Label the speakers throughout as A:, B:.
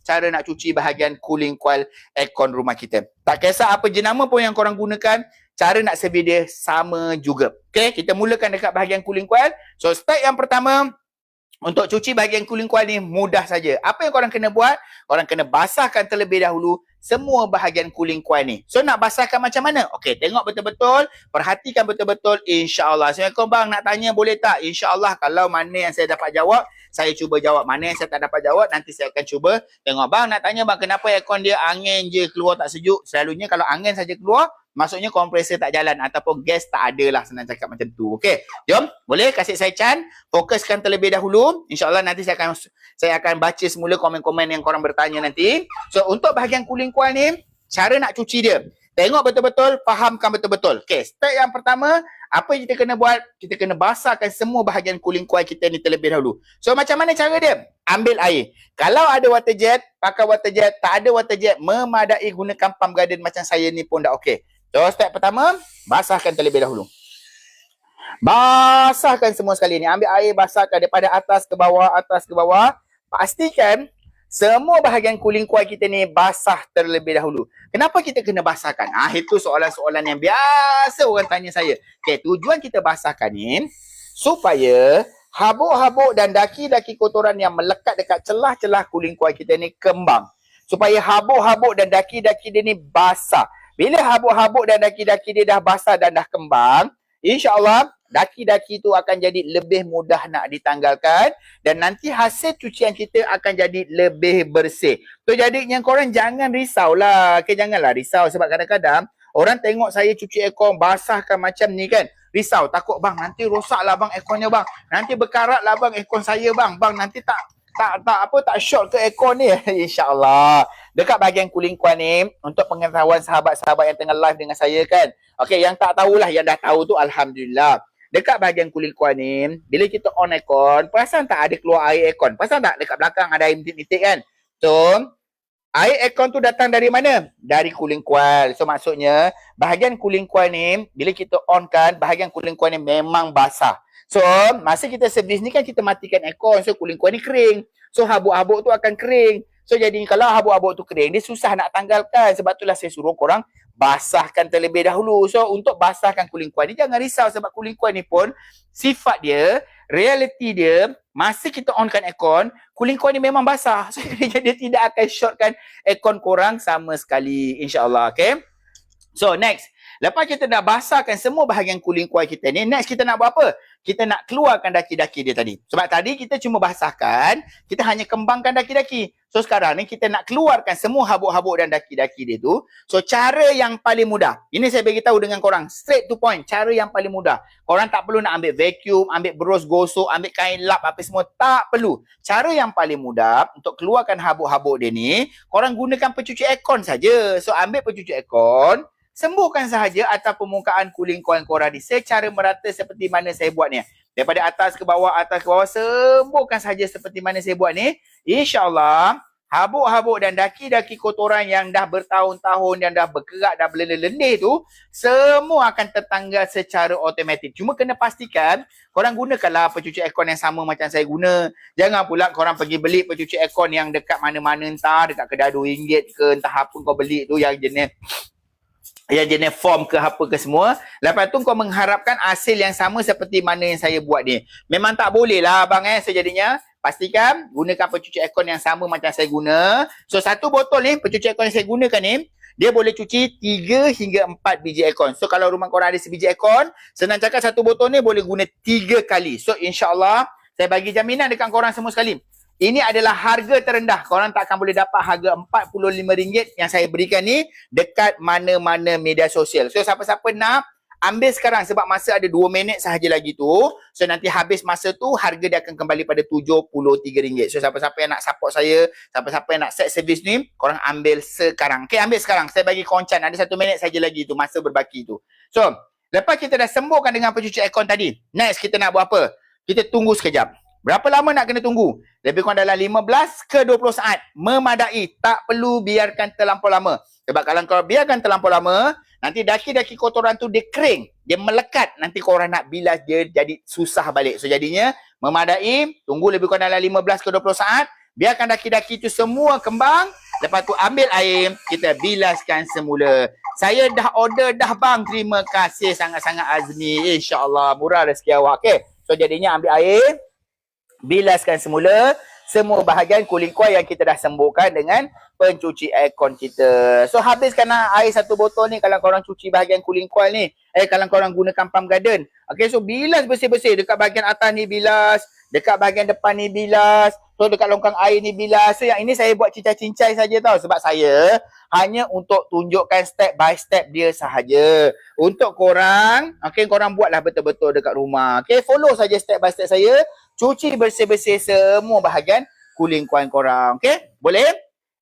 A: cara nak cuci bahagian cooling coil aircon rumah kita. Tak kisah apa jenama pun yang korang gunakan, cara nak servis dia sama juga. Okay, kita mulakan dekat bahagian cooling coil. So step yang pertama, untuk cuci bahagian cooling coil ni mudah saja. Apa yang korang kena buat? Korang kena basahkan terlebih dahulu semua bahagian cooling coil ni. So nak basahkan macam mana? Okey, tengok betul-betul, perhatikan betul-betul, insya-Allah. Assalamualaikum bang, nak tanya boleh tak? Insya-Allah kalau mana yang saya dapat jawab, saya cuba jawab. Mana yang saya tak dapat jawab, nanti saya akan cuba tengok. Bang, nak tanya bang, kenapa aircon dia angin je keluar tak sejuk? Selalunya kalau angin saja keluar, maksudnya kompresor tak jalan ataupun gas tak ada lah, senang cakap macam tu. Okey, jom, boleh kasih saya Chan, fokuskan terlebih dahulu. InsyaAllah nanti saya akan baca semula komen-komen yang korang bertanya nanti. So untuk bahagian cooling coil ni, cara nak cuci dia, tengok betul-betul, fahamkan betul-betul. Okey, step yang pertama, apa yang kita kena buat? Kita kena basahkan semua bahagian cooling coil kita ni terlebih dahulu. So macam mana cara dia? Ambil air. Kalau ada water jet, pakai water jet. Tak ada water jet, memadai gunakan pump garden macam saya ni pun dah okey. So step pertama, basahkan terlebih dahulu. Basahkan semua sekali ni. Ambil air, basahkan daripada atas ke bawah. Pastikan semua bahagian cooling coil kita ni basah terlebih dahulu. Kenapa kita kena basahkan? Itu soalan-soalan yang biasa orang tanya saya. Okay, tujuan kita basahkan ni supaya habuk-habuk dan daki-daki kotoran yang melekat dekat celah-celah cooling coil kita ni kembang. Supaya habuk-habuk dan daki-daki dia ni basah. Bila habuk-habuk dan daki-daki dia dah basah dan dah kembang, insya-Allah daki-daki tu akan jadi lebih mudah nak ditanggalkan dan nanti hasil cucian kita akan jadi lebih bersih. So jadinya korang jangan risaulah. Okay, janganlah risau sebab kadang-kadang orang tengok saya cuci aircon, basahkan macam ni kan. Risau, takut bang nanti rosak lah bang airconnya bang. Nanti berkarat lah bang aircon saya bang. Bang nanti tak short ke aircon ni. InsyaAllah. Dekat bahagian cooling coil ni, untuk pengetahuan sahabat-sahabat yang tengah live dengan saya kan. Okey, yang tak tahulah, yang dah tahu tu Alhamdulillah. Dekat bahagian cooling coil ni, bila kita on aircon, perasan tak ada keluar air aircon? Perasan tak dekat belakang ada air nitik-nitik kan? So, air aircon tu datang dari mana? Dari cooling coil. So, maksudnya, bahagian cooling coil ni, bila kita on kan, bahagian cooling coil ni memang basah. So, masa kita servis ni kan kita matikan aircon. So, cooling coil ni kering. So, habuk-habuk tu akan kering. So, jadi kalau habuk-habuk tu kering, dia susah nak tanggalkan. Sebab itulah saya suruh korang basahkan terlebih dahulu. So, untuk basahkan cooling coil ni, jangan risau sebab cooling coil ni pun sifat dia, reality dia, masa kita onkan aircon, cooling coil ni memang basah. So, dia tidak akan shortkan aircon korang sama sekali. InsyaAllah, okay? So, next. Lepas kita dah basahkan semua bahagian cooling coil kita ni, next kita nak buat apa? Kita nak keluarkan daki-daki dia tadi. Sebab tadi kita cuma basahkan, kita hanya kembangkan daki-daki. So sekarang ni kita nak keluarkan semua habuk-habuk dan daki-daki dia tu. So cara yang paling mudah, ini saya beritahu dengan korang, straight to point, cara yang paling mudah. Korang tak perlu nak ambil vacuum, ambil bros gosok, ambil kain lap apa semua, tak perlu. Cara yang paling mudah untuk keluarkan habuk-habuk dia ni, korang gunakan pencuci aircon saja. So ambil pencuci aircon, sembuhkan sahaja atas permukaan cooling coil korang ni secara merata seperti mana saya buat ni. Daripada atas ke bawah, sembuhkan sahaja seperti mana saya buat ni. InsyaAllah, habuk-habuk dan daki-daki kotoran yang dah bertahun-tahun, yang dah berkerak, dah berleleh-leleh tu, semua akan tertanggal secara automatik. Cuma kena pastikan, korang gunakanlah pencuci aircon yang sama macam saya guna. Jangan pula korang pergi beli pencuci aircon yang dekat mana-mana, entah dekat kedai RM2 ke, entah apa kau beli tu yang jenis form ke apa ke semua. Lepas tu kau mengharapkan hasil yang sama seperti mana yang saya buat ni. Memang tak boleh lah abang sejadinya. Pastikan gunakan pencuci aircon yang sama macam saya guna. So satu botol ni, pencuci aircon yang saya gunakan ni, dia boleh cuci 3 hingga 4 biji aircon. So kalau rumah korang ada sebiji aircon, senang cakap satu botol ni boleh guna 3 kali. So insyaAllah, saya bagi jaminan dekat korang semua sekali. Ini adalah harga terendah. Korang tak akan boleh dapat harga RM45 yang saya berikan ni dekat mana-mana media sosial. So siapa-siapa nak, ambil sekarang sebab masa ada 2 minit sahaja lagi tu. So nanti habis masa tu, harga dia akan kembali pada RM73. So siapa-siapa yang nak support saya, siapa-siapa yang nak set service ni, korang ambil sekarang. Okay, ambil sekarang. Saya bagi koncan. Ada 1 minit saja lagi tu, masa berbaki tu. So, lepas kita dah sembuhkan dengan pencuci aircon tadi, next kita nak buat apa? Kita tunggu sekejap. Berapa lama nak kena tunggu? Lebih kurang dalam 15 ke 20 saat. Memadai. Tak perlu biarkan terlampau lama. Sebab kalau kau biarkan terlampau lama, nanti daki-daki kotoran tu dia kering. Dia melekat. Nanti korang nak bilas dia jadi susah balik. So jadinya memadai. Tunggu lebih kurang dalam 15 ke 20 saat. Biarkan daki-daki tu semua kembang. Lepas tu ambil air, kita bilaskan semula. Saya dah order dah bang. Terima kasih sangat-sangat Azmi. InsyaAllah murah rezeki awak. Okay. So jadinya ambil air, bilaskan semula semua bahagian kuling kuai yang kita dah sembuhkan dengan pencuci aircon kita. So habiskan air satu botol ni kalau korang cuci bahagian kuling kuai ni. Kalau korang gunakan pump garden. Okay, so bilas bersih-bersih. Dekat bahagian atas ni bilas, dekat bahagian depan ni bilas. So dekat longkang air ni bilas. So yang ini saya buat cincai-cincai saja tau. Sebab saya hanya untuk tunjukkan step by step dia sahaja. Untuk korang, okay, korang buatlah betul-betul dekat rumah. Okay, follow saja step by step saya. Cuci bersih-bersih semua bahagian kuling kuan korang. Okay, boleh?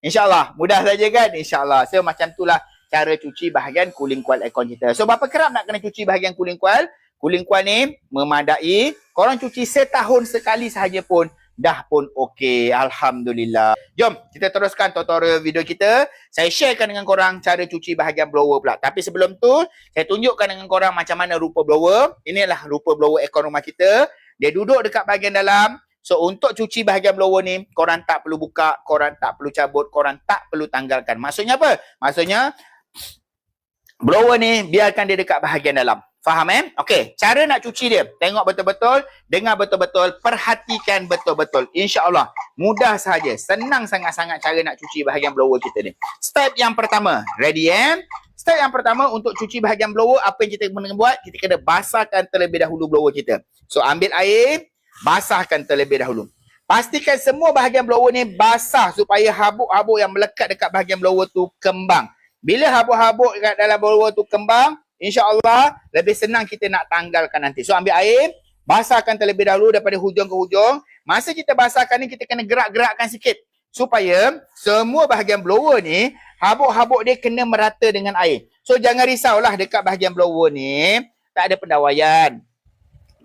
A: InsyaAllah. Mudah saja kan? InsyaAllah. So macam itulah cara cuci bahagian kuling kual aircon kita. So berapa kerap nak kena cuci bahagian kuling kual? Kuling kual ni memadai. Korang cuci setahun sekali sahaja pun dah pun okey. Alhamdulillah. Jom kita teruskan tutorial video kita. Saya sharekan dengan korang cara cuci bahagian blower pula. Tapi sebelum tu, saya tunjukkan dengan korang macam mana rupa blower. Inilah rupa blower aircon rumah kita. Dia duduk dekat bahagian dalam. So untuk cuci bahagian blower ni, korang tak perlu buka, korang tak perlu cabut, korang tak perlu tanggalkan. Maksudnya apa? Maksudnya blower ni biarkan dia dekat bahagian dalam. Faham Okey, cara nak cuci dia. Tengok betul-betul, dengar betul-betul, perhatikan betul-betul. InsyaAllah, mudah sahaja. Senang sangat-sangat cara nak cuci bahagian blower kita ni. Step yang pertama, ready Step yang pertama untuk cuci bahagian blower, apa yang kita kena buat? Kita kena basahkan terlebih dahulu blower kita. So ambil air, basahkan terlebih dahulu. Pastikan semua bahagian blower ni basah supaya habuk-habuk yang melekat dekat bahagian blower tu kembang. Bila habuk-habuk dekat dalam blower tu kembang, insya-Allah lebih senang kita nak tanggalkan nanti. So ambil air, basahkan terlebih dahulu daripada hujung ke hujung. Masa kita basahkan ni kita kena gerak-gerakkan sikit supaya semua bahagian blower ni habuk-habuk dia kena merata dengan air. So jangan risaulah dekat bahagian blower ni tak ada pendawaian,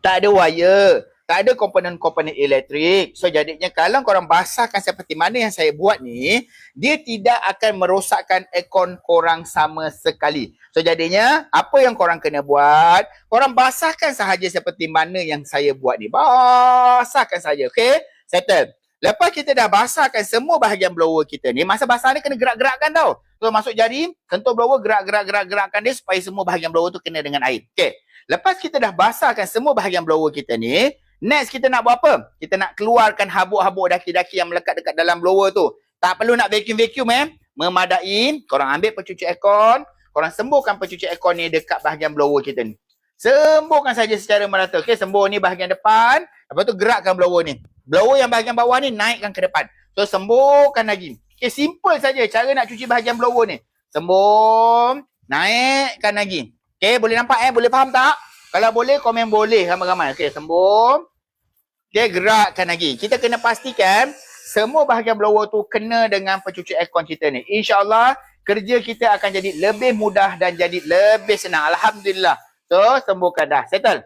A: tak ada wire, tak ada komponen-komponen elektrik. So jadinya kalau korang basahkan seperti mana yang saya buat ni, dia tidak akan merosakkan aircon korang sama sekali. So jadinya apa yang korang kena buat, korang basahkan sahaja seperti mana yang saya buat ni. Basahkan saja, okay? Settle. Lepas kita dah basahkan semua bahagian blower kita ni, masa basah ni kena gerak-gerakkan tau. So masuk jari, sentuh blower, gerak-gerakkan dia supaya semua bahagian blower tu kena dengan air. Okay. Lepas kita dah basahkan semua bahagian blower kita ni, next kita nak buat apa? Kita nak keluarkan habuk-habuk daki-daki yang melekat dekat dalam blower tu. Tak perlu nak vacuum-vacuum memadai. Korang ambil pencuci aircon, korang sembuhkan pencuci aircon ni dekat bahagian blower kita ni. Sembuhkan saja secara merata. Okay, sembuh ni bahagian depan. Lepas tu gerakkan blower ni. Blower yang bahagian bawah ni naikkan ke depan. So sembuhkan lagi. Okay, simple saja cara nak cuci bahagian blower ni. Sembuh, naikkan lagi. Okay, boleh nampak boleh faham tak? Kalau boleh, komen boleh ramai-ramai. Okay, sembuh. Okay, gerakkan lagi. Kita kena pastikan semua bahagian blower tu kena dengan pencuci aircon kita ni. InsyaAllah, kerja kita akan jadi lebih mudah dan jadi lebih senang. Alhamdulillah. So, sembuhkan dah. Settle.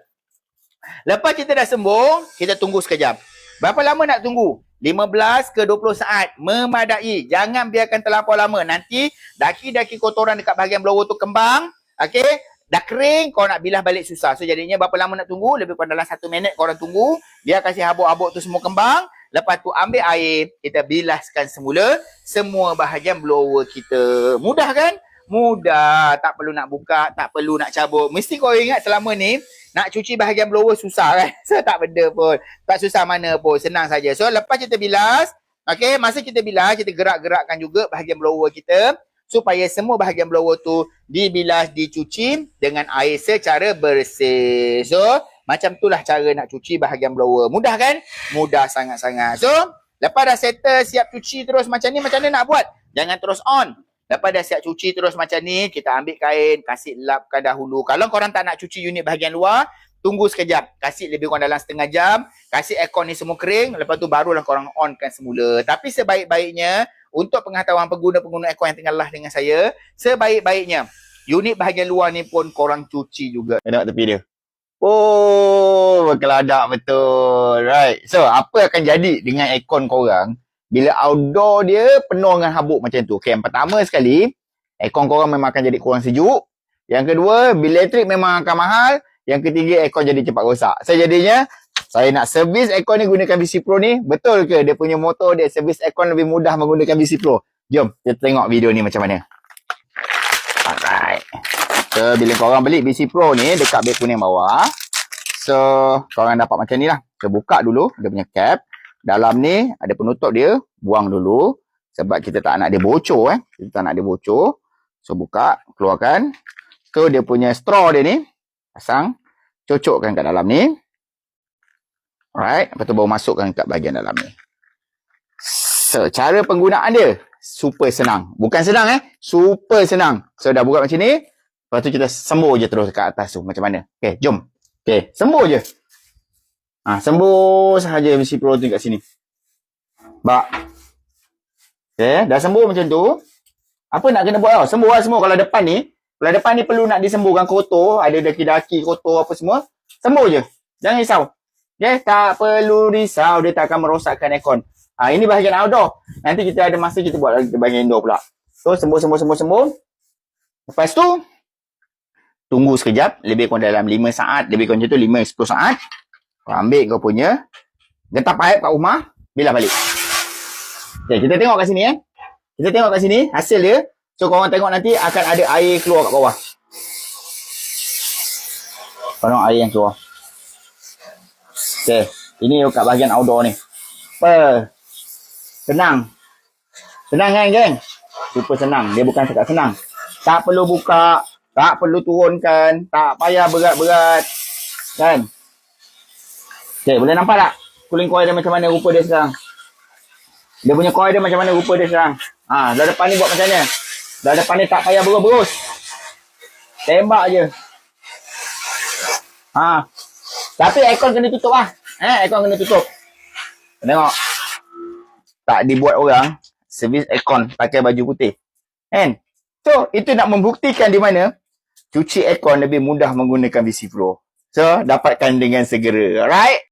A: Lepas kita dah sembuh, kita tunggu sekejap. Berapa lama nak tunggu? 15 ke 20 saat. Memadai. Jangan biarkan terlampau lama. Nanti, daki-daki kotoran dekat bahagian blower tu kembang. Okay? Dah kering, kau nak bilas balik susah. So, jadinya berapa lama nak tunggu? Lebih kurang dalam 1 minit korang tunggu. Biar kasih habuk-habuk tu semua kembang. Lepas tu ambil air, kita bilaskan semula semua bahagian blower kita. Mudah kan? Mudah. Tak perlu nak buka, tak perlu nak cabut. Mesti kau ingat selama ni, nak cuci bahagian blower susah kan? So, tak benda pun. Tak susah mana pun. Senang saja. So, lepas kita bilas, okay, masa kita bilas, kita gerak-gerakkan juga bahagian blower kita. Supaya semua bahagian blower tu dibilas, dicuci dengan air secara bersih. So, macam itulah cara nak cuci bahagian blower. Mudah kan? Mudah sangat-sangat. So, lepas dah settle, siap cuci terus macam ni, macam mana nak buat? Jangan terus on. Lepas dah siap cuci terus macam ni, kita ambil kain, kasih lapkan dahulu. Kalau korang tak nak cuci unit bahagian luar, tunggu sekejap. Kasih lebih kurang dalam setengah jam. Kasih aircon ni semua kering. Lepas tu barulah korang onkan semula. Tapi sebaik-baiknya, untuk pengetahuan pengguna-pengguna aircon yang tengah live dengan saya, sebaik-baiknya unit bahagian luar ni pun korang cuci juga. Tengok tepi dia. Oh, berkeladak betul. Right. So, apa akan jadi dengan aircon korang bila outdoor dia penuh dengan habuk macam tu? Okay, yang pertama sekali, aircon korang memang akan jadi kurang sejuk. Yang kedua, bil elektrik memang akan mahal. Yang ketiga, aircon jadi cepat rosak. So, jadinya, Saya nak servis aircon ni gunakan VC Pro ni. Betul ke dia punya motor dia servis aircon lebih mudah menggunakan VC Pro? Jom kita tengok video ni macam mana. Alright. So bila korang beli VC Pro ni dekat beg kuning bawah. So korang dapat macam ni lah. Kita buka dulu dia punya cap. Dalam ni ada penutup dia. Buang dulu. Sebab kita tak nak dia bocor Kita tak nak dia bocor. So buka. Keluarkan. So dia punya straw dia ni. Pasang. Cocokkan kat dalam ni. Alright. Lepas tu baru masukkan kat bahagian dalam ni. So cara penggunaan dia. Super senang. Bukan senang Super senang. So dah buka macam ni. Lepas tu kita sembur je terus kat atas tu. Macam mana? Okay, jom. Okay, sembur je. Sembur sahaja VC Pro tu kat sini. Bak. Okay, dah sembur macam tu. Apa nak kena buat tau? Sembur lah semua. Kalau depan ni perlu nak disemburkan kotor. Ada daki-daki kotor apa semua. Sembur je. Jangan risau. Okay, tak perlu risau. Dia tak akan merosakkan aircon. Ini bahagian outdoor. Nanti kita ada masa kita buat lagi bahagian indoor pula. So, sembur. Lepas tu, tunggu sekejap. Lebih kurang dalam 5 saat. Lebih kurang macam tu 5-10 saat. Kau ambil kau punya. Getah paip kat rumah. Bilah balik. Okay, kita tengok kat sini Kita tengok kat sini. Hasil dia. So, korang tengok nanti akan ada air keluar kat bawah. Tengok air yang keluar. Okay. Ini kat bahagian outdoor ni. Senang. Senang kan, geng? Super senang. Dia bukan cakap senang. Tak perlu buka. Tak perlu turunkan. Tak payah berat-berat. Kan? Okay, boleh nampak tak? Cooling coil dia macam mana rupa dia sekarang? Dia punya coil dia macam mana rupa dia sekarang? Dah depan ni buat macam mana? Dah depan ni tak payah berus-berus. Tembak je. Tapi aircon kena tutup lah. Aircon kena tutup. Tengok. Tak dibuat orang servis aircon pakai baju putih. Kan? So, itu nak membuktikan di mana cuci aircon lebih mudah menggunakan VC Pro. So, dapatkan dengan segera. Alright?